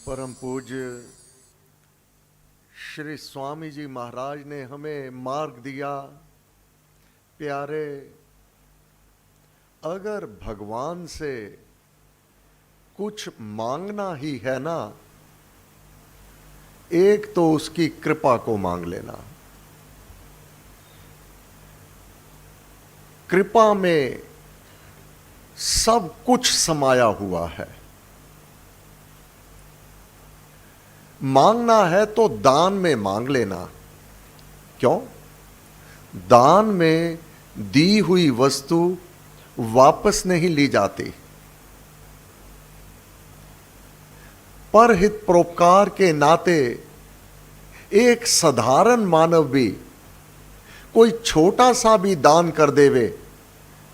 परम पूज्य श्री स्वामी जी महाराज ने हमें मार्ग दिया। प्यारे, अगर भगवान से कुछ मांगना ही है ना, एक तो उसकी कृपा को मांग लेना। कृपा में सब कुछ समाया हुआ है। मांगना है तो दान में मांग लेना। क्यों? दान में दी हुई वस्तु वापस नहीं ली जाती। परहित परोपकार के नाते एक साधारण मानव भी कोई छोटा सा भी दान कर देवे,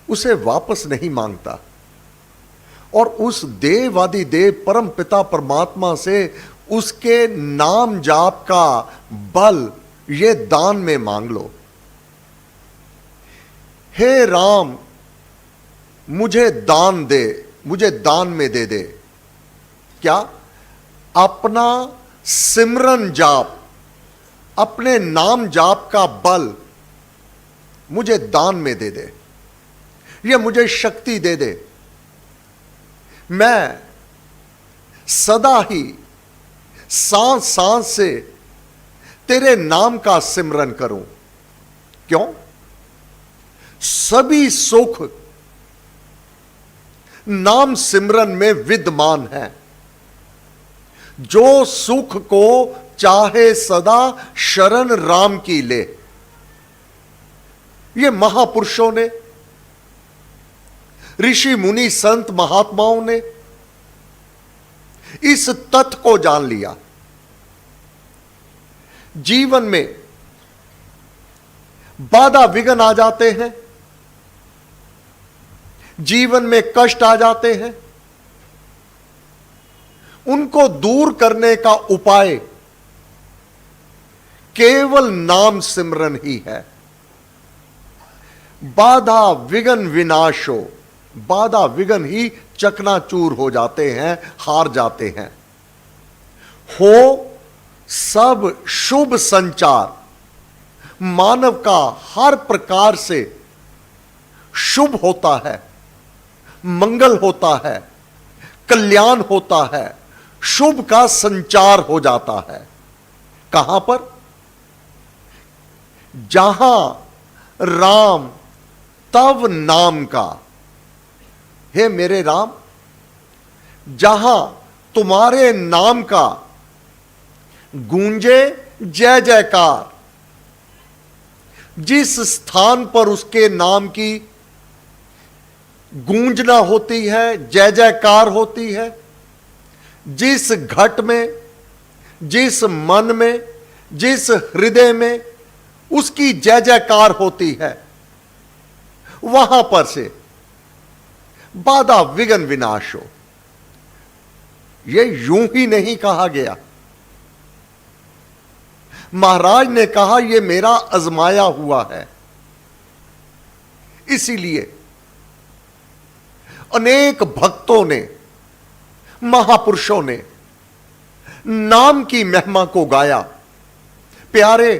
उसे वापस नहीं मांगता। और उस देवादि देव परम पिता परमात्मा से उसके नाम जाप का बल ये दान में मांग लो। हे राम, मुझे दान दे, मुझे दान में दे दे। क्या? अपना सिमरन जाप, अपने नाम जाप का बल मुझे दान में दे दे, ये मुझे शक्ति दे दे। मैं सदा ही सांस सांस से तेरे नाम का सिमरन करूं। क्यों? सभी सुख नाम सिमरन में विद्यमान है। जो सुख को चाहे सदा शरण राम की ले। ये महापुरुषों ने, ऋषि मुनि संत महात्माओं ने इस तथ्य को जान लिया। जीवन में बाधा विघ्न आ जाते हैं, जीवन में कष्ट आ जाते हैं, उनको दूर करने का उपाय केवल नाम सिमरन ही है। बाधा विघ्न विनाशो, बाधा विघ्न ही चकनाचूर हो जाते हैं, हार जाते हैं। हो सब शुभ संचार, मानव का हर प्रकार से शुभ होता है, मंगल होता है, कल्याण होता है, शुभ का संचार हो जाता है। कहां पर? जहां राम तव नाम का। हे मेरे राम, जहां तुम्हारे नाम का गूंजे जय जयकार, जिस स्थान पर उसके नाम की गूंजना होती है, जय जयकार होती है, जिस घट में, जिस मन में, जिस हृदय में उसकी जय जयकार होती है, वहां पर से बाधा विघ्न विनाश हो। यह यूं ही नहीं कहा गया। महाराज ने कहा यह मेरा आजमाया हुआ है। इसीलिए अनेक भक्तों ने, महापुरुषों ने नाम की महिमा को गाया। प्यारे,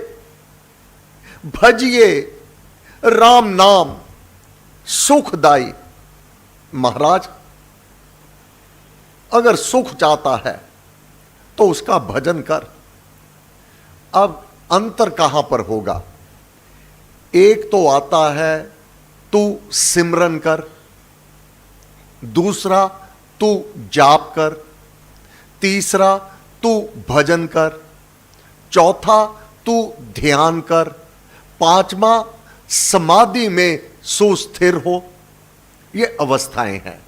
भजिए राम नाम सुखदाई। महाराज, अगर सुख चाहता है तो उसका भजन कर। अब अंतर कहां पर होगा? एक तो आता है तू सिमरन कर, दूसरा तू जाप कर, तीसरा तू भजन कर, चौथा तू ध्यान कर, पांचवा समाधि में सुस्थिर हो। ये अवस्थाएं हैं।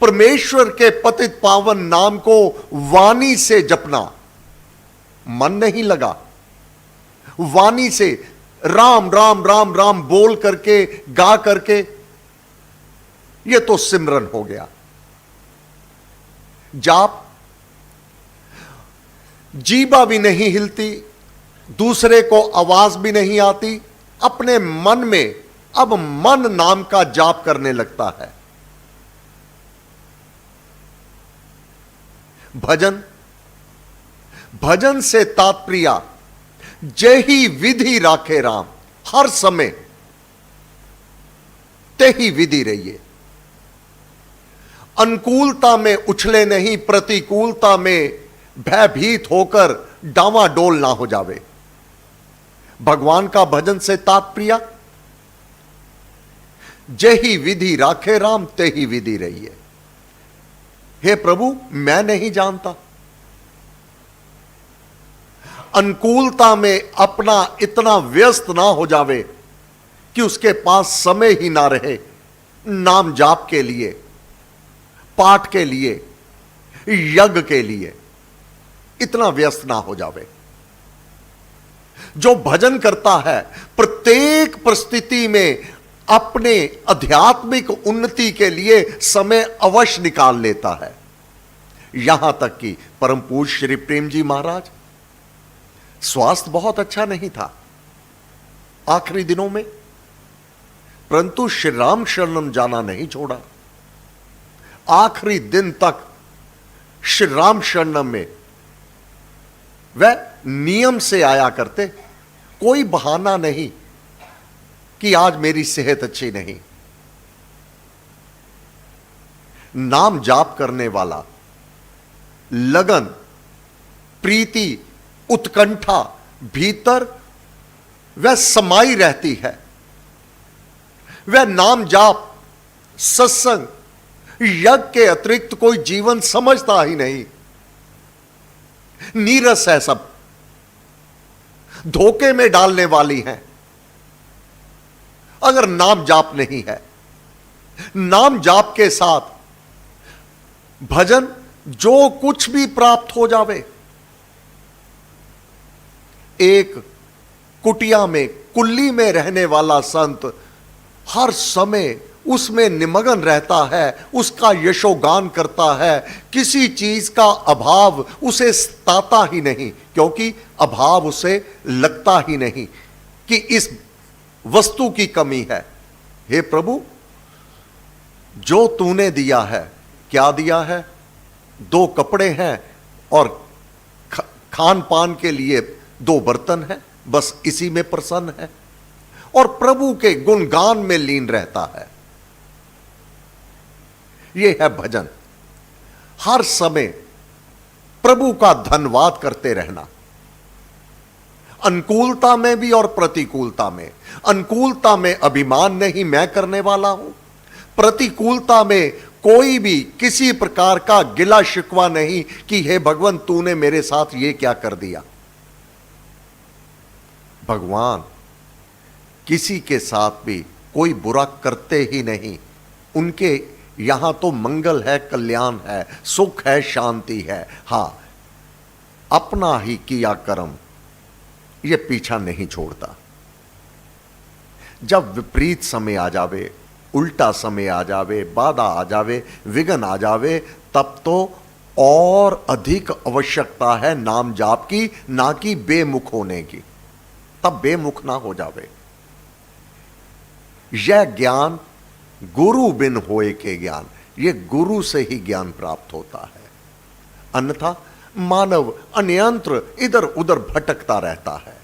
परमेश्वर के पतित पावन नाम को वाणी से जपना। मन नहीं लगा, वाणी से राम राम राम राम बोल करके, गा करके, यह तो सिमरन हो गया। जाप, जीभा भी नहीं हिलती, दूसरे को आवाज भी नहीं आती, अपने मन में अब मन नाम का जाप करने लगता है। भजन, भजन से तात्पर्य जेही विधि राखे राम, हर समय तेही विधि रहिए। अनुकूलता में उछले नहीं, प्रतिकूलता में भयभीत होकर डावाडोल ना हो जावे। भगवान का भजन से तात्पर्य जेही विधि राखे राम, तेही विधि रहिए। हे प्रभु, मैं नहीं जानता। अनुकूलता में अपना इतना व्यस्त ना हो जावे कि उसके पास समय ही ना रहे नाम जाप के लिए, पाठ के लिए, यज्ञ के लिए, इतना व्यस्त ना हो जावे। जो भजन करता है प्रत्येक परिस्थिति में अपने आध्यात्मिक उन्नति के लिए समय अवश्य निकाल लेता है। यहां तक कि परम पूज्य श्री प्रेम जी महाराज, स्वास्थ्य बहुत अच्छा नहीं था आखिरी दिनों में, परंतु श्री राम शरणम जाना नहीं छोड़ा। आखिरी दिन तक श्री राम शरणम में वह नियम से आया करते, कोई बहाना नहीं कि आज मेरी सेहत अच्छी नहीं। नाम जाप करने वाला लगन, प्रीति, उत्कंठा भीतर वह समाई रहती है। वह नाम जाप, सत्संग, यज्ञ के अतिरिक्त कोई जीवन समझता ही नहीं। नीरस है सब, धोखे में डालने वाली हैं। अगर नाम जाप नहीं है, नाम जाप के साथ भजन, जो कुछ भी प्राप्त हो जावे। एक कुटिया में, कुल्ली में रहने वाला संत हर समय उसमें निमग्न रहता है, उसका यशोगान करता है। किसी चीज का अभाव उसे सताता ही नहीं, क्योंकि अभाव उसे लगता ही नहीं कि इस वस्तु की कमी है। हे प्रभु, जो तूने दिया है, क्या दिया है? 2 कपड़े हैं और खान पान के लिए 2 बर्तन हैं, बस इसी में प्रसन्न है और प्रभु के गुणगान में लीन रहता है। यह है भजन। हर समय प्रभु का धन्यवाद करते रहना, अनुकूलता में भी और प्रतिकूलता में। अनुकूलता में अभिमान नहीं, मैं करने वाला हूं। प्रतिकूलता में कोई भी किसी प्रकार का गिला शिकवा नहीं कि हे भगवान, तूने मेरे साथ ये क्या कर दिया। भगवान किसी के साथ भी कोई बुरा करते ही नहीं। उनके यहां तो मंगल है, कल्याण है, सुख है, शांति है। हां, अपना ही किया कर्म ये पीछा नहीं छोड़ता। जब विपरीत समय आ जावे, उल्टा समय आ जावे, बाधा आ जावे, विघ्न आ जावे, तब तो और अधिक आवश्यकता है नाम जाप की, ना कि बेमुख होने की। तब बेमुख ना हो जावे। यह ज्ञान गुरु बिन होए के ज्ञान, यह गुरु से ही ज्ञान प्राप्त होता है। अन्यथा मानव अन्यंत्र इधर उधर भटकता रहता है।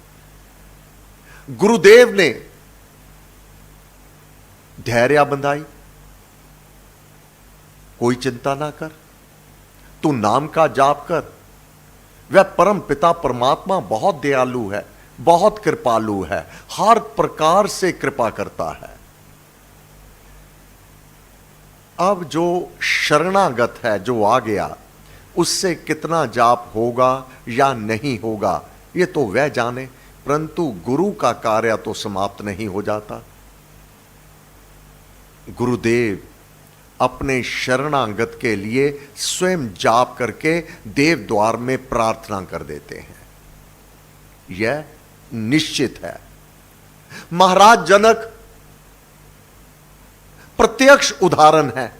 गुरुदेव ने धैर्य बंधाई, कोई चिंता ना कर, तू नाम का जाप कर। वह परम पिता परमात्मा बहुत दयालु है, बहुत कृपालु है, हर प्रकार से कृपा करता है। अब जो शरणागत है, जो आ गया, उससे कितना जाप होगा या नहीं होगा ये तो वह जाने, परंतु गुरु का कार्य तो समाप्त नहीं हो जाता। गुरुदेव अपने शरणागत के लिए स्वयं जाप करके देव द्वार में प्रार्थना कर देते हैं। यह निश्चित है। महाराज जनक प्रत्यक्ष उदाहरण है।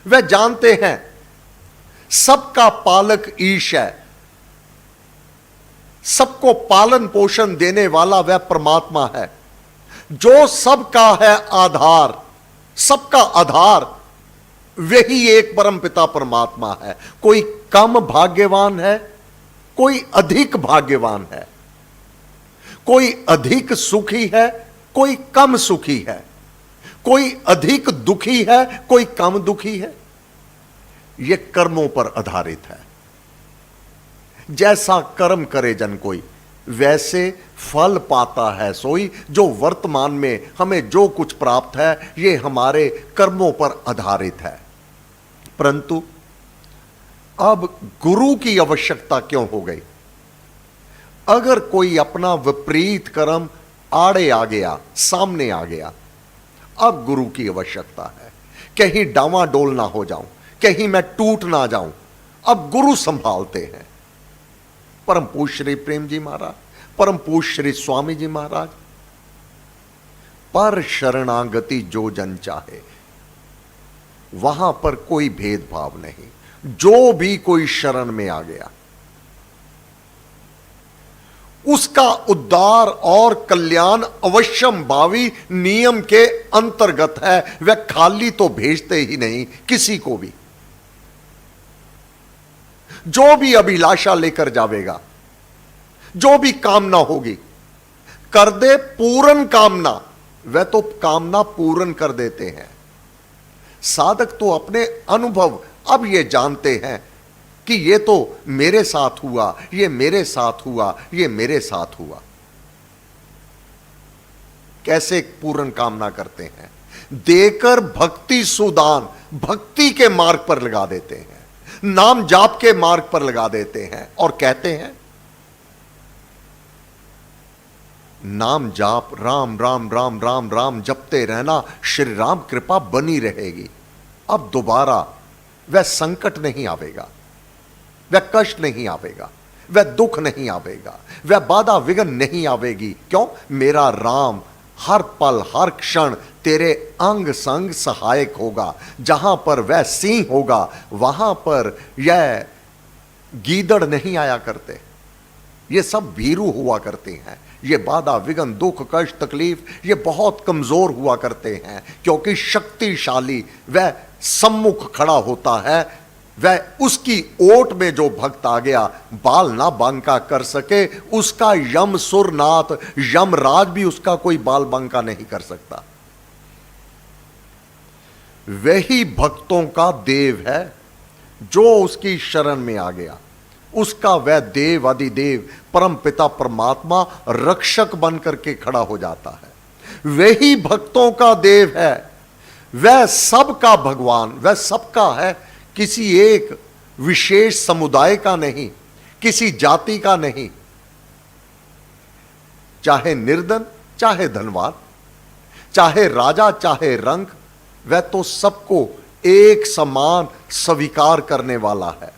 वह जानते हैं सबका पालक ईश है, सबको पालन पोषण देने वाला वह परमात्मा है, जो सबका है आधार, सबका आधार वही एक परम पिता परमात्मा है। कोई कम भाग्यवान है, कोई अधिक भाग्यवान है, कोई अधिक सुखी है, कोई कम सुखी है, कोई अधिक दुखी है, कोई कम दुखी है। यह कर्मों पर आधारित है। जैसा कर्म करे जन कोई, वैसे फल पाता है सोई। जो वर्तमान में हमें जो कुछ प्राप्त है, यह हमारे कर्मों पर आधारित है। परंतु अब गुरु की आवश्यकता क्यों हो गई? अगर कोई अपना विपरीत कर्म आड़े आ गया, सामने आ गया, अब गुरु की आवश्यकता है। कहीं डावाडोल ना हो जाऊं, कहीं मैं टूट ना जाऊं, अब गुरु संभालते हैं। परम पूज्य श्री प्रेम जी महाराज, परम पूज्य श्री स्वामी जी महाराज, पर शरणागति जो जन चाहे, वहां पर कोई भेदभाव नहीं। जो भी कोई शरण में आ गया, उसका उद्धार और कल्याण अवश्यम भावी नियम के अंतर्गत है। वह खाली तो भेजते ही नहीं किसी को भी। जो भी अभिलाषा लेकर जावेगा, जो भी कामना होगी, कर दे पूर्ण कामना, वह तो कामना पूर्ण कर देते हैं। साधक तो अपने अनुभव अब ये जानते हैं कि ये तो मेरे साथ हुआ, ये मेरे साथ हुआ, ये मेरे साथ हुआ। कैसे पूर्ण कामना करते हैं? देकर भक्ति सुदान, भक्ति के मार्ग पर लगा देते हैं, नाम जाप के मार्ग पर लगा देते हैं और कहते हैं नाम जाप, राम राम राम राम राम जपते रहना, श्री राम कृपा बनी रहेगी। अब दोबारा वह संकट नहीं आवेगा, वह कष्ट नहीं आवेगा, वह दुख नहीं आवेगा, वह बाधा विघ्न नहीं आवेगी। क्यों? मेरा राम हर पल हर क्षण तेरे अंग संग सहायक होगा। जहां पर वह सिंह होगा, वहां पर यह गीदड़ नहीं आया करते, ये सब भीरू हुआ करते हैं। ये बाधा विघ्न दुख कष्ट तकलीफ ये बहुत कमजोर हुआ करते हैं, क्योंकि शक्तिशाली वह सम्मुख खड़ा होता है। वह उसकी ओट में जो भक्त आ गया, बाल ना बांका कर सके, उसका यम सुरनाथ यमराज भी उसका कोई बाल बांका नहीं कर सकता। वही भक्तों का देव है जो उसकी शरण में आ गया। उसका वह देव अधिदेव परम पिता परमात्मा रक्षक बन करके खड़ा हो जाता है। वही भक्तों का देव है, वह सबका भगवान, वह सबका है, किसी एक विशेष समुदाय का नहीं, किसी जाति का नहीं। चाहे निर्धन चाहे धनवान, चाहे राजा चाहे रंक, वह तो सबको एक समान स्वीकार करने वाला है।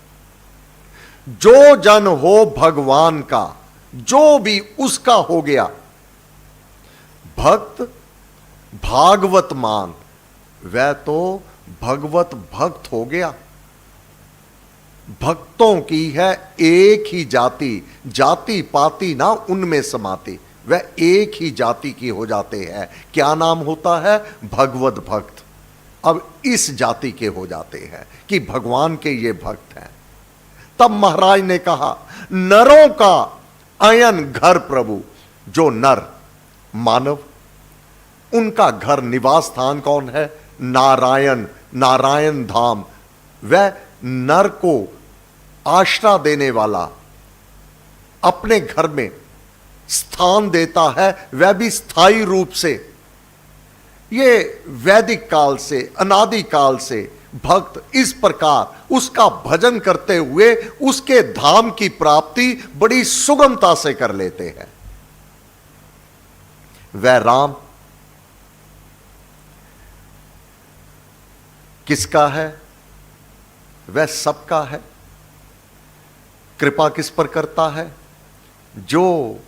जो जन हो भगवान का, जो भी उसका हो गया। भक्त भागवत मान, वह तो भगवत भक्त हो गया। भक्तों की है एक ही जाति, जाति पाति ना उनमें समाती, वह एक ही जाति की हो जाते हैं। क्या नाम होता है? भगवत भक्त। अब इस जाति के हो जाते हैं कि भगवान के ये भक्त हैं। तब महाराज ने कहा, नरों का अयन घर प्रभु। जो नर मानव, उनका घर निवास स्थान कौन है? नारायण, नारायण धाम। वह नर को आश्रय देने वाला, अपने घर में स्थान देता है, वह भी स्थायी रूप से। ये वैदिक काल से, अनादि काल से भक्त इस प्रकार उसका भजन करते हुए उसके धाम की प्राप्ति बड़ी सुगमता से कर लेते हैं। वह राम किसका है? वह सबका है। कृपा किस पर करता है? जो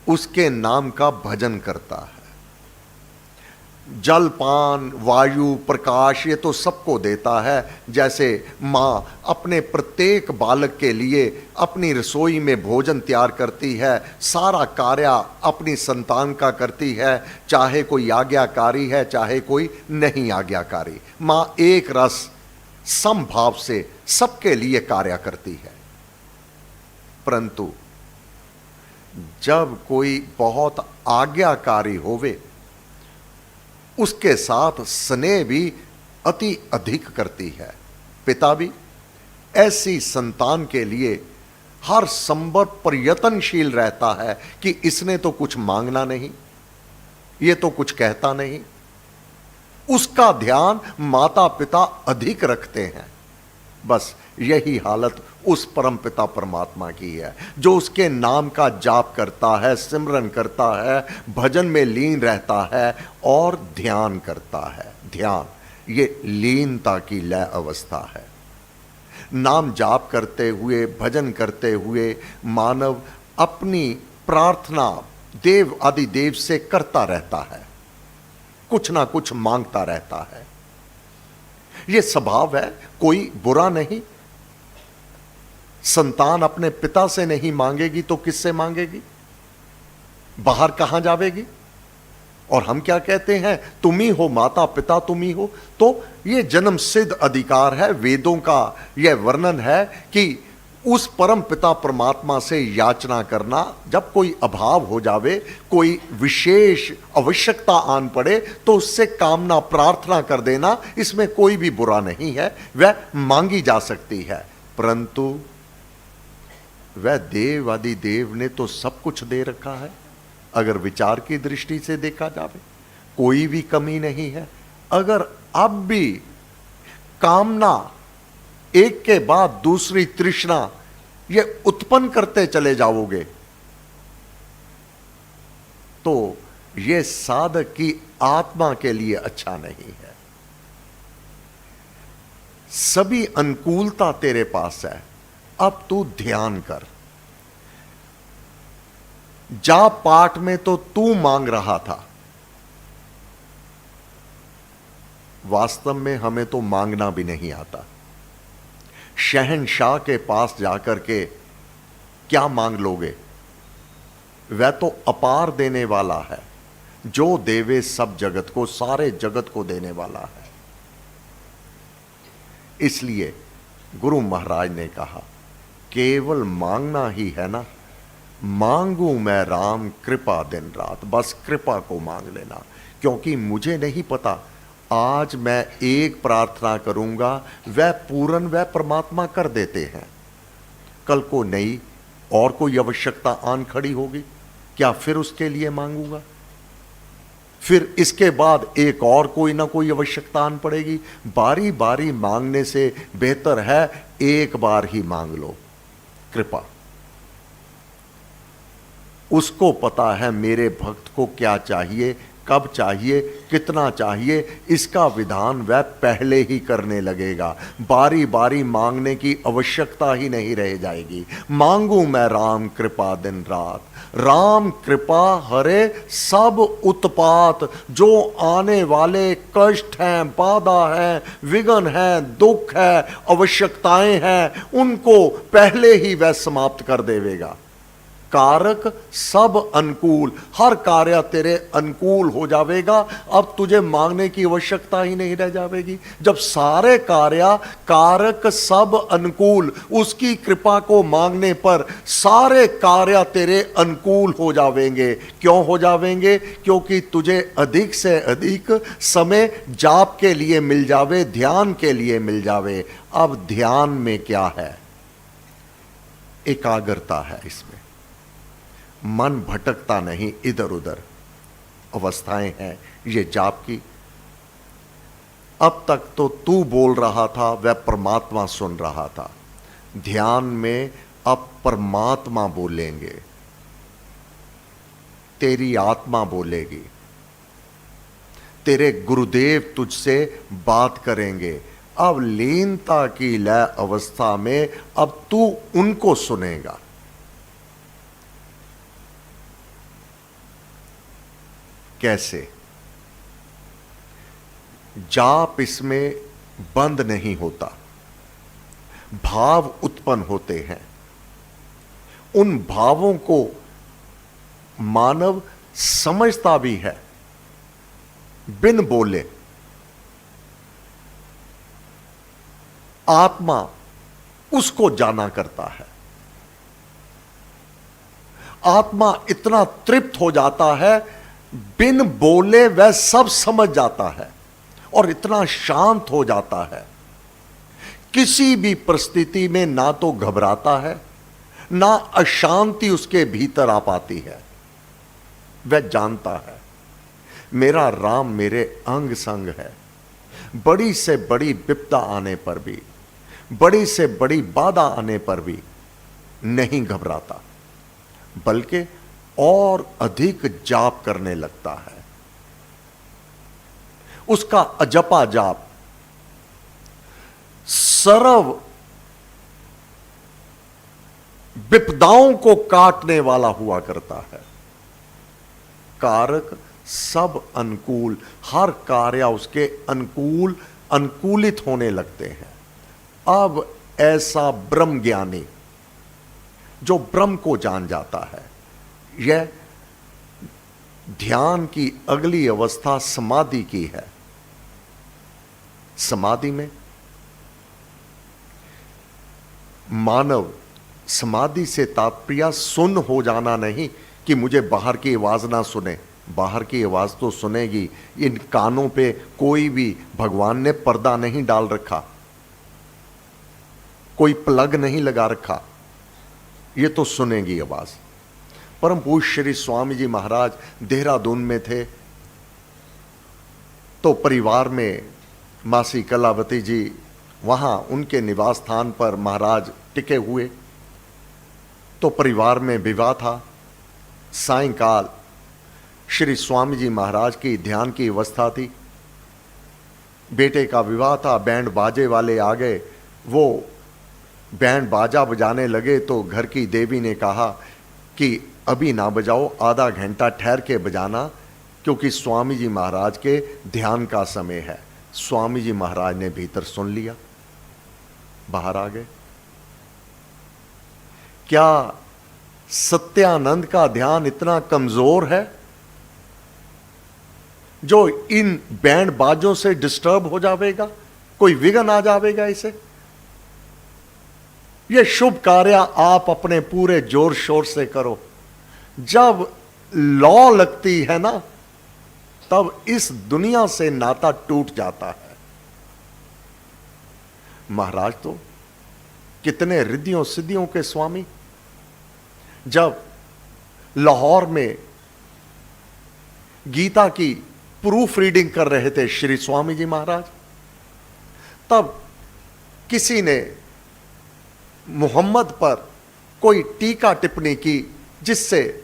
उसके नाम का भजन करता है। जल पान वायु प्रकाश ये तो सबको देता है। जैसे माँ अपने प्रत्येक बालक के लिए अपनी रसोई में भोजन तैयार करती है, सारा कार्य अपनी संतान का करती है, चाहे कोई आज्ञाकारी है चाहे कोई नहीं आज्ञाकारी। माँ एक रस समभाव से सबके लिए कार्य करती है। परंतु जब कोई बहुत आज्ञाकारी होवे उसके साथ स्नेह भी अति अधिक करती है। पिता भी ऐसी संतान के लिए हर संभव प्रयत्नशील रहता है कि इसने तो कुछ मांगना नहीं, ये तो कुछ कहता नहीं। उसका ध्यान माता पिता अधिक रखते हैं। बस यही हालत उस परम पिता परमात्मा की है, जो उसके नाम का जाप करता है, सिमरन करता है, भजन में लीन रहता है और ध्यान करता है। ध्यान ये लीनता की लय अवस्था है। नाम जाप करते हुए, भजन करते हुए मानव अपनी प्रार्थना देव आदि देव से करता रहता है, कुछ ना कुछ मांगता रहता है। यह स्वभाव है, कोई बुरा नहीं। संतान अपने पिता से नहीं मांगेगी तो किससे मांगेगी? बाहर कहां जावेगी? और हम क्या कहते हैं, तुम ही हो माता पिता, तुम ही हो। तो यह जन्म सिद्ध अधिकार है। वेदों का यह वर्णन है कि उस परम पिता परमात्मा से याचना करना, जब कोई अभाव हो जावे, कोई विशेष आवश्यकता आन पड़े तो उससे कामना प्रार्थना कर देना, इसमें कोई भी बुरा नहीं है, वह मांगी जा सकती है। परंतु वह देव आदि देव ने तो सब कुछ दे रखा है। अगर विचार की दृष्टि से देखा जावे कोई भी कमी नहीं है। अगर अब भी कामना एक के बाद दूसरी तृष्णा ये उत्पन्न करते चले जाओगे तो ये साधक की आत्मा के लिए अच्छा नहीं है। सभी अनुकूलता तेरे पास है, अब तू ध्यान कर। जा पाठ में तो तू मांग रहा था, वास्तव में हमें तो मांगना भी नहीं आता। शहंशाह के पास जाकर के क्या मांग लोगे? वह तो अपार देने वाला है, जो देवे सब जगत को, सारे जगत को देने वाला है। इसलिए गुरु महाराज ने कहा केवल मांगना ही है ना, मांगू मैं राम कृपा दिन रात। बस कृपा को मांग लेना, क्योंकि मुझे नहीं पता आज मैं एक प्रार्थना करूंगा वह पूर्ण वह परमात्मा कर देते हैं, कल को नई और कोई आवश्यकता आन खड़ी होगी, क्या फिर उसके लिए मांगूंगा? फिर इसके बाद एक और कोई ना कोई आवश्यकता आन पड़ेगी। बारी बारी मांगने से बेहतर है एक बार ही मांग लो कृपा। उसको पता है मेरे भक्त को क्या चाहिए, कब चाहिए, कितना चाहिए, इसका विधान वह पहले ही करने लगेगा। बारी बारी मांगने की आवश्यकता ही नहीं रह जाएगी। मांगू मैं राम कृपा दिन रात, राम कृपा हरे सब उत्पात। जो आने वाले कष्ट हैं, बाधा है, विघ्न है, दुख है, आवश्यकताएं हैं, उनको पहले ही वह समाप्त कर देवेगा। कारक सब अनुकूल, हर कार्य तेरे अनुकूल हो जावेगा। अब तुझे मांगने की आवश्यकता ही नहीं रह जावेगी। जब सारे कार्य कारक सब अनुकूल, उसकी कृपा को मांगने पर सारे कार्य तेरे अनुकूल हो जावेंगे। क्यों हो जावेंगे? क्योंकि तुझे अधिक से अधिक समय जाप के लिए मिल जावे, ध्यान के लिए मिल जावे। अब ध्यान में क्या है? एकाग्रता है, इसमें मन भटकता नहीं, इधर उधर अवस्थाएं हैं ये जाप की। अब तक तो तू बोल रहा था, वह परमात्मा सुन रहा था। ध्यान में अब परमात्मा बोलेंगे, तेरी आत्मा बोलेगी, तेरे गुरुदेव तुझसे बात करेंगे। अब लीनता की लय अवस्था में अब तू उनको सुनेगा। कैसे? जाप इसमें बंद नहीं होता, भाव उत्पन्न होते हैं। उन भावों को मानव समझता भी है बिन बोले। आत्मा उसको जाना करता है। आत्मा इतना तृप्त हो जाता है, बिन बोले वह सब समझ जाता है और इतना शांत हो जाता है, किसी भी परिस्थिति में ना तो घबराता है ना अशांति उसके भीतर आ पाती है। वह जानता है मेरा राम मेरे अंग संग है। बड़ी से बड़ी विपदा आने पर भी, बड़ी से बड़ी बाधा आने पर भी नहीं घबराता, बल्कि और अधिक जाप करने लगता है। उसका अजपा जाप सर्व विपदाओं को काटने वाला हुआ करता है। कारक सब अनुकूल, हर कार्य उसके अनुकूल अनुकूलित होने लगते हैं। अब ऐसा ब्रह्म ज्ञानी जो ब्रह्म को जान जाता है, यह ध्यान की अगली अवस्था समाधि की है। समाधि में मानव, समाधि से तात्पर्य सुन हो जाना नहीं कि मुझे बाहर की आवाज ना सुने। बाहर की आवाज तो सुनेगी। इन कानों पे कोई भी भगवान ने पर्दा नहीं डाल रखा, कोई प्लग नहीं लगा रखा, ये तो सुनेगी आवाज। परम पूज्य श्री स्वामी जी महाराज देहरादून में थे, तो परिवार में मासी कलावती जी वहां उनके निवास स्थान पर महाराज टिके हुए। तो परिवार में विवाह था। सायंकाल श्री स्वामी जी महाराज की ध्यान की अवस्था थी। बेटे का विवाह था, बैंड बाजे वाले आ गए। वो बैंड बाजा बजाने लगे तो घर की देवी ने कहा कि अभी ना बजाओ, आधा घंटा ठहर के बजाना, क्योंकि स्वामी जी महाराज के ध्यान का समय है। स्वामी जी महाराज ने भीतर सुन लिया, बाहर आ गए। क्या सत्यानंद का ध्यान इतना कमजोर है जो इन बैंड बाजों से डिस्टर्ब हो जाएगा? कोई विघ्न आ जाएगा इसे? यह शुभ कार्य आप अपने पूरे जोर शोर से करो। जब लौ लगती है ना, तब इस दुनिया से नाता टूट जाता है। महाराज तो कितने रिद्धियों सिद्धियों के स्वामी। जब लाहौर में गीता की प्रूफ रीडिंग कर रहे थे श्री स्वामी जी महाराज, तब किसी ने मोहम्मद पर कोई टीका टिप्पणी की, जिससे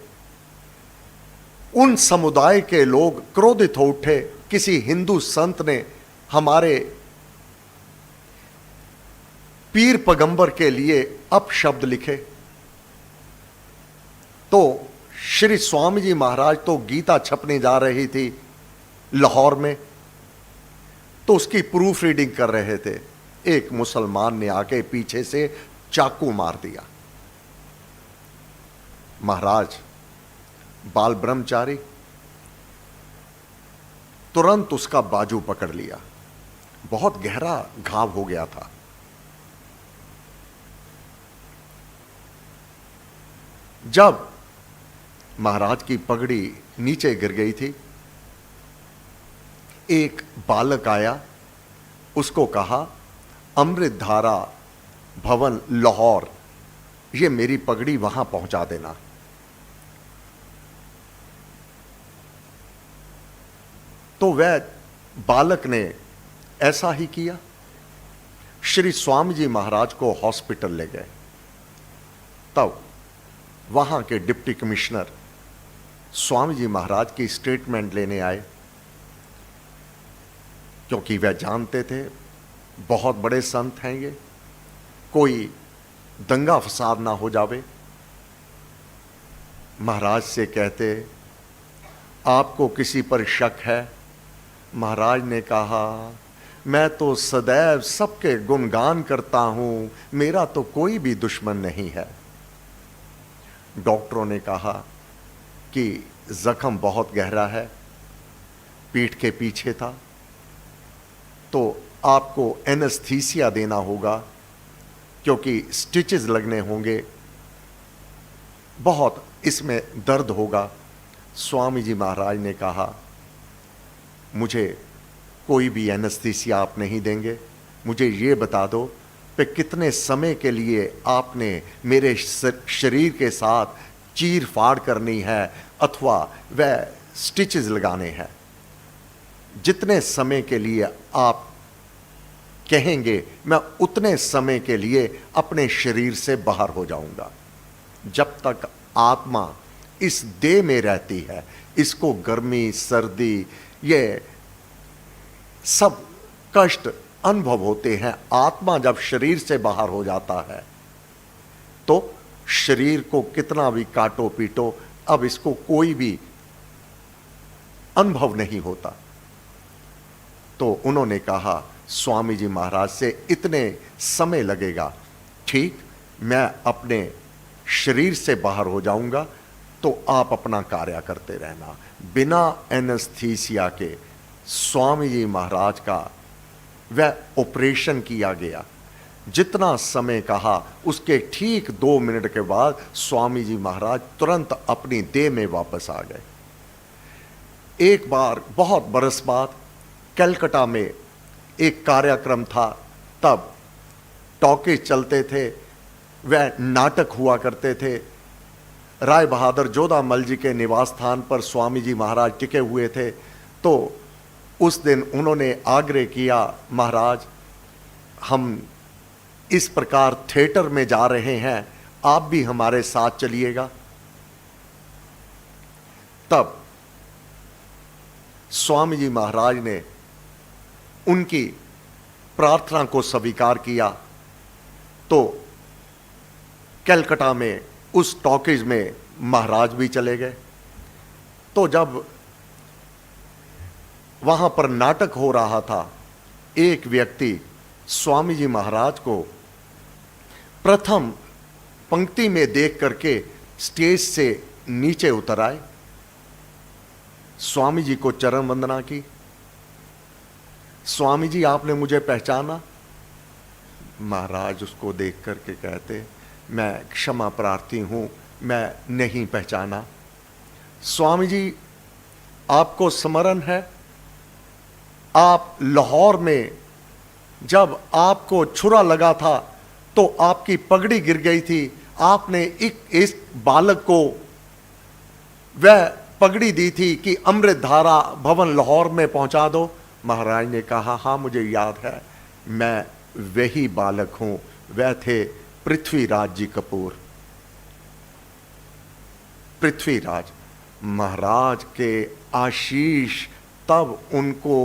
उन समुदाय के लोग क्रोधित हो उठे। किसी हिंदू संत ने हमारे पीर पैगंबर के लिए अपशब्द लिखे। तो श्री स्वामी जी महाराज तो गीता छपने जा रही थी लाहौर में, तो उसकी प्रूफ रीडिंग कर रहे थे। एक मुसलमान ने आके पीछे से चाकू मार दिया। महाराज बाल ब्रह्मचारी तुरंत उसका बाजू पकड़ लिया। बहुत गहरा घाव हो गया था। जब महाराज की पगड़ी नीचे गिर गई थी, एक बालक आया, उसको कहा अमृत धारा भवन लाहौर, ये मेरी पगड़ी वहां पहुंचा देना। तो वह बालक ने ऐसा ही किया। श्री स्वामी जी महाराज को हॉस्पिटल ले गए। तब वहां के डिप्टी कमिश्नर स्वामी जी महाराज की स्टेटमेंट लेने आए, क्योंकि वह जानते थे बहुत बड़े संत हैं ये, कोई दंगा फसाद ना हो जावे। महाराज से कहते, आपको किसी पर शक है महाराज ने कहा, मैं तो सदैव सबके गुणगान करता हूं, मेरा तो कोई भी दुश्मन नहीं है। डॉक्टरों ने कहा कि जख्म बहुत गहरा है, पीठ के पीछे था, तो आपको एनेस्थीसिया देना होगा, क्योंकि स्टिचेस लगने होंगे, बहुत इसमें दर्द होगा। स्वामी जी महाराज ने कहा, मुझे कोई भी एनेस्थीसिया आप नहीं देंगे, मुझे ये बता दो कि कितने समय के लिए आपने मेरे शरीर के साथ चीर फाड़ करनी है अथवा वह स्टिचेस लगाने हैं। जितने समय के लिए आप कहेंगे, मैं उतने समय के लिए अपने शरीर से बाहर हो जाऊंगा। जब तक आत्मा इस देह में रहती है, इसको गर्मी, सर्दी, ये सब कष्ट अनुभव होते हैं। आत्मा जब शरीर से बाहर हो जाता है तो शरीर को कितना भी काटो पीटो, अब इसको कोई भी अनुभव नहीं होता। तो उन्होंने कहा, स्वामी जी महाराज से इतने समय लगेगा, ठीक, मैं अपने शरीर से बाहर हो जाऊंगा, तो आप अपना कार्य करते रहना। बिना एनेस्थीसिया के स्वामी जी महाराज का वह ऑपरेशन किया गया। जितना समय कहा उसके ठीक 2 मिनट के बाद स्वामी जी महाराज तुरंत अपनी देह में वापस आ गए। एक बार बहुत बरस बाद कलकत्ता में एक कार्यक्रम था, तब टॉकीज चलते थे, वह नाटक हुआ करते थे। राय बहादुर जोधामल जी के निवास स्थान पर स्वामी जी महाराज टिके हुए थे। तो उस दिन उन्होंने आग्रह किया, महाराज हम इस प्रकार थिएटर में जा रहे हैं, आप भी हमारे साथ चलिएगा। तब स्वामी जी महाराज ने उनकी प्रार्थना को स्वीकार किया, तो कलकत्ता में उस टॉकीज में महाराज भी चले गए। तो जब वहां पर नाटक हो रहा था, एक व्यक्ति स्वामी जी महाराज को प्रथम पंक्ति में देख करके स्टेज से नीचे उतर आए, स्वामी जी को चरण वंदना की। स्वामी जी, आपने मुझे पहचाना? महाराज उसको देख करके कहते, मैं क्षमा प्रार्थी हूं, मैं नहीं पहचाना। स्वामी जी, आपको स्मरण है, आप लाहौर में जब आपको छुरा लगा था तो आपकी पगड़ी गिर गई थी, आपने इस बालक को वह पगड़ी दी थी कि अमृत धारा भवन लाहौर में पहुंचा दो। महाराज ने कहा, हाँ मुझे याद है, मैं वही बालक हूं। वह थे पृथ्वीराज जी कपूर। पृथ्वीराज महाराज के आशीष तब उनको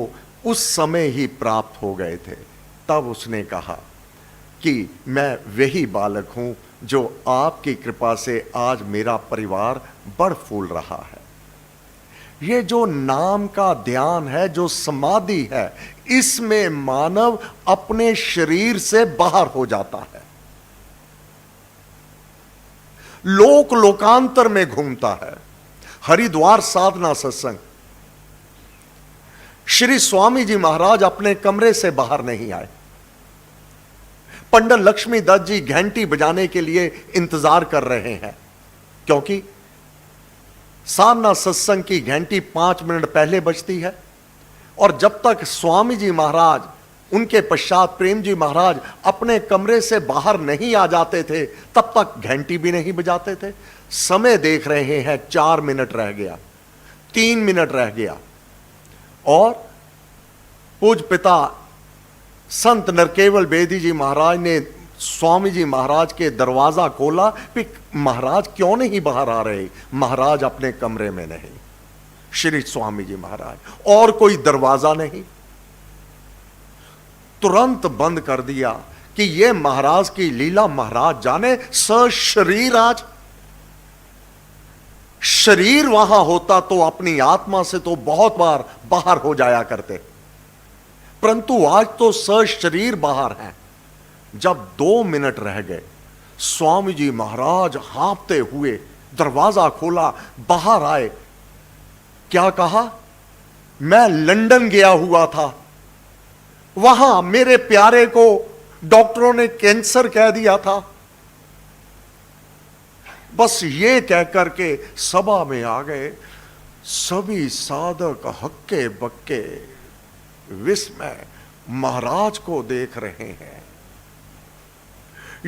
उस समय ही प्राप्त हो गए थे। तब उसने कहा कि मैं वही बालक हूं जो आपकी कृपा से आज मेरा परिवार बढ़ फूल रहा है। ये जो नाम का ध्यान है, जो समाधि है, इसमें मानव अपने शरीर से बाहर हो जाता है, लोक लोकांतर में घूमता है। हरिद्वार साधना सत्संग, श्री स्वामी जी महाराज अपने कमरे से बाहर नहीं आए। पंडित लक्ष्मी दत्त जी घंटी बजाने के लिए इंतजार कर रहे हैं, क्योंकि साधना सत्संग की घंटी 5 मिनट पहले बजती है। और जब तक स्वामी जी महाराज, उनके पश्चात प्रेम जी महाराज अपने कमरे से बाहर नहीं आ जाते थे, तब तक घंटी भी नहीं बजाते थे। समय देख रहे हैं, 4 मिनट रह गया, 3 मिनट रह गया, और पूज पिता संत नरकेवल बेदी जी महाराज ने स्वामी जी महाराज के दरवाजा खोला कि महाराज क्यों नहीं बाहर आ रहे। महाराज अपने कमरे में नहीं, श्री स्वामी जी महाराज, और कोई दरवाजा नहीं। तुरंत बंद कर दिया कि यह महाराज की लीला महाराज जाने। सशरीर आज शरीर वहां होता तो अपनी आत्मा से तो बहुत बार बाहर हो जाया करते, परंतु आज तो शरीर बाहर है। जब 2 मिनट रह गए, स्वामी जी महाराज हाँफते हुए दरवाजा खोला, बाहर आए। क्या कहा? मैं लंदन गया हुआ था, वहां मेरे प्यारे को डॉक्टरों ने कैंसर कह दिया था। बस ये कह करके सभा में आ गए। सभी साधक हक्के बक्के विस्मय महाराज को देख रहे हैं।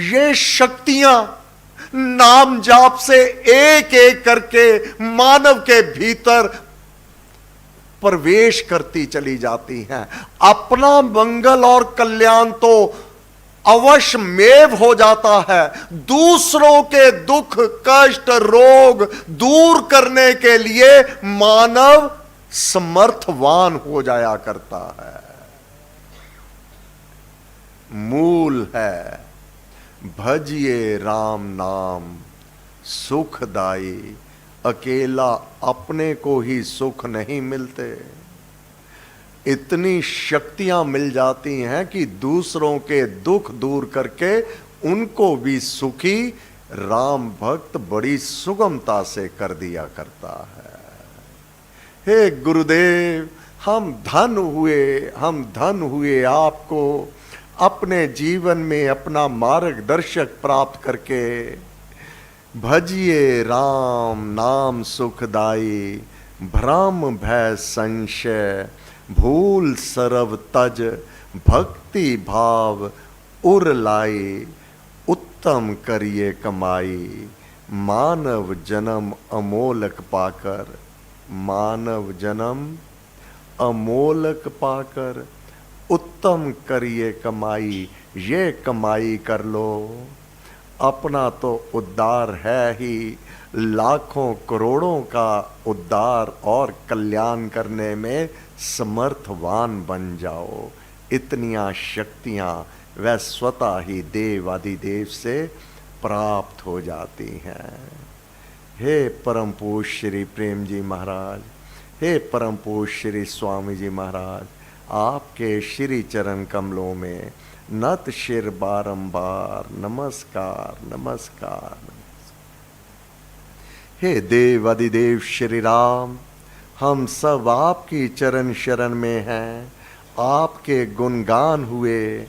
ये शक्तियां नाम जाप से एक एक करके मानव के भीतर प्रवेश करती चली जाती हैं। अपना मंगल और कल्याण तो अवश्य मेव हो जाता है, दूसरों के दुख कष्ट रोग दूर करने के लिए मानव समर्थवान हो जाया करता है। मूल है भजिए राम नाम सुखदाई, अकेला अपने को ही सुख नहीं मिलते, इतनी शक्तियां मिल जाती हैं कि दूसरों के दुख दूर करके उनको भी सुखी राम भक्त बड़ी सुगमता से कर दिया करता है। हे गुरुदेव, हम धन हुए आपको अपने जीवन में अपना मार्गदर्शक प्राप्त करके। भजिए राम नाम सुखदाई, भ्रम भय संशय भूल सरव तज, भक्ति भाव उर लाई, उत्तम करिए कमाई, मानव जन्म अमोलक पाकर, मानव जन्म अमोलक पाकर, उत्तम करिए कमाई। ये कमाई कर लो, अपना तो उद्धार है ही, लाखों करोड़ों का उद्धार और कल्याण करने में समर्थवान बन जाओ। इतनियां शक्तियां वह स्वतः ही देव आदिदेव से प्राप्त हो जाती हैं। हे परम पूज्य श्री प्रेम जी महाराज, हे परम पूज्य श्री स्वामी जी महाराज, आपके श्री चरण कमलों में नत शिर बारंबार नमस्कार नमस्कार। हे देव अधिदेव श्री राम, हम सब आपकी चरण शरण में हैं। आपके गुणगान हुए,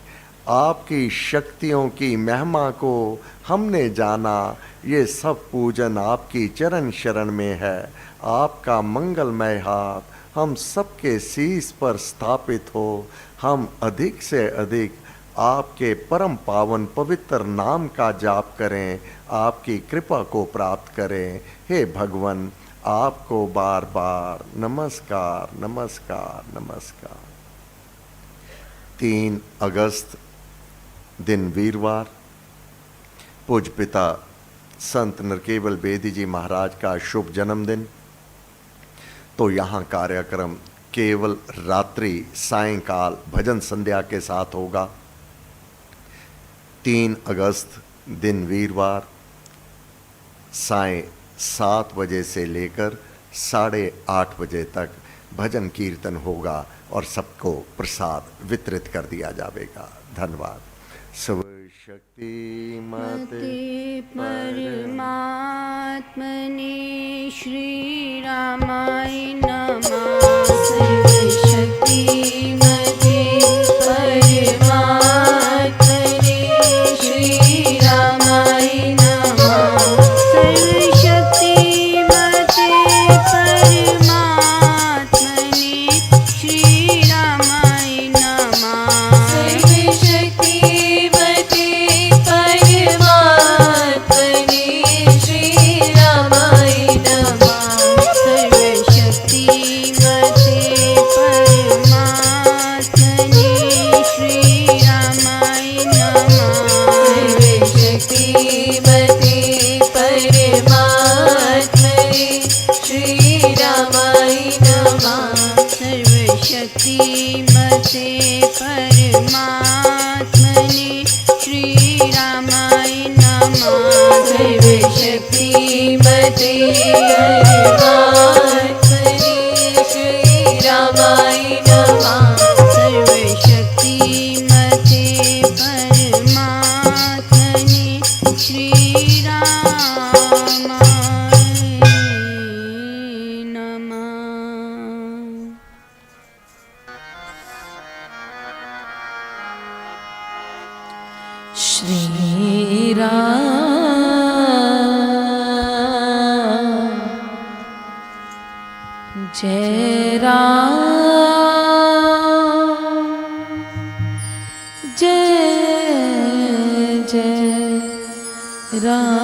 आपकी शक्तियों की महिमा को हमने जाना। ये सब पूजन आपकी चरण शरण में है। आपका मंगलमय हाथ हम सबके शीश पर स्थापित हो। हम अधिक से अधिक आपके परम पावन पवित्र नाम का जाप करें, आपकी कृपा को प्राप्त करें। हे भगवान, आपको बार बार नमस्कार नमस्कार नमस्कार। 3 अगस्त दिन वीरवार, पूज्य पिता संत नरकेवल बेदी जी महाराज का शुभ जन्मदिन। तो यहाँ कार्यक्रम केवल रात्रि सायंकाल भजन संध्या के साथ होगा। 3 अगस्त दिन वीरवार सायं 7 बजे से लेकर 8:30 बजे तक भजन कीर्तन होगा और सबको प्रसाद वितरित कर दिया जाएगा। धन्यवाद। सब शक्ति मते परमात्मने श्री रामाय नमः। सर्वशक्ति मते परमात्मने श्री रामाय नमः। सर्वशक्ति मते परमात्मने श्री रामाय नमः। सर्वशक्ति मते परमात्मने श्री रामाय नमः। सर्वशक्ति मते परमात्मने श्री रामाय नमः। सर्वशक्तिमते परमात्मने श्री रामाय नमः। श्री राम जय राम जय जय राम।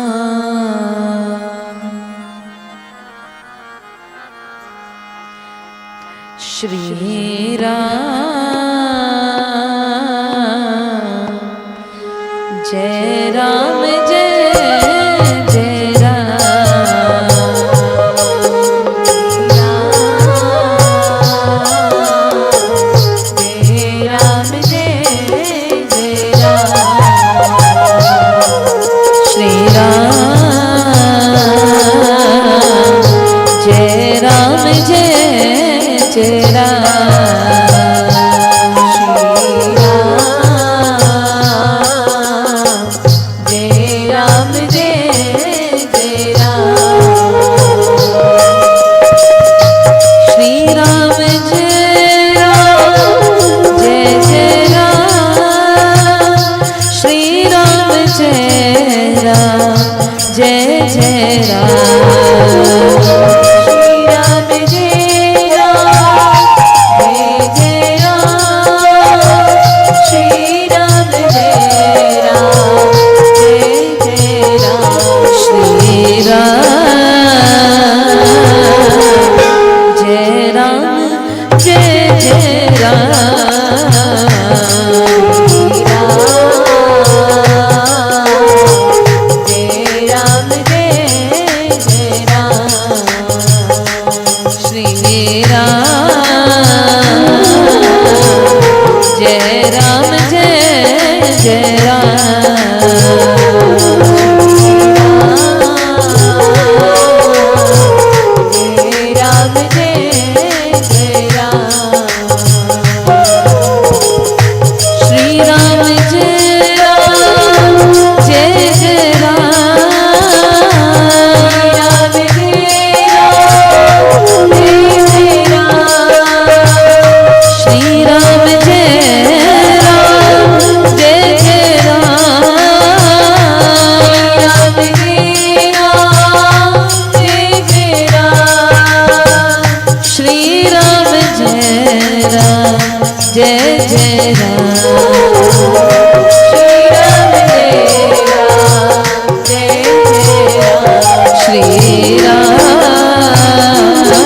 श्री राम जय राम जय जय राम। जय राम जय जय राम।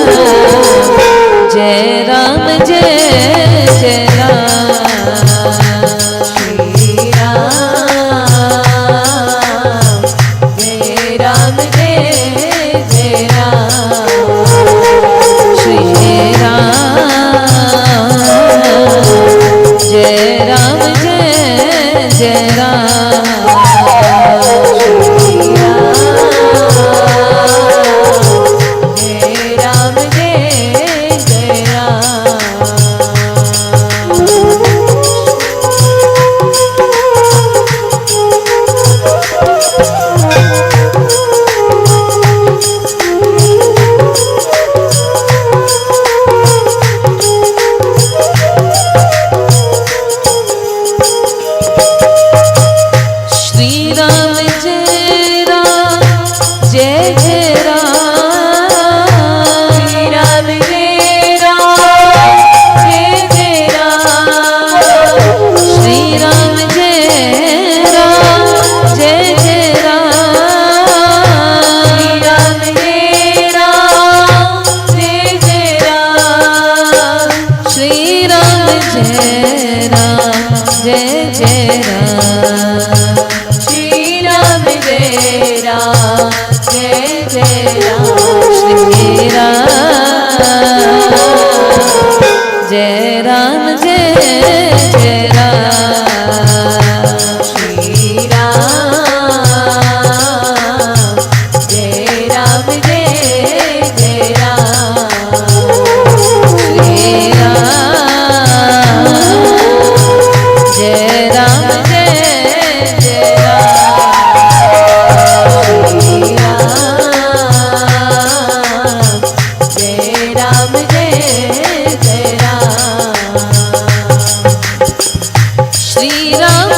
श्री राम जय राम जय जय राम। जय राम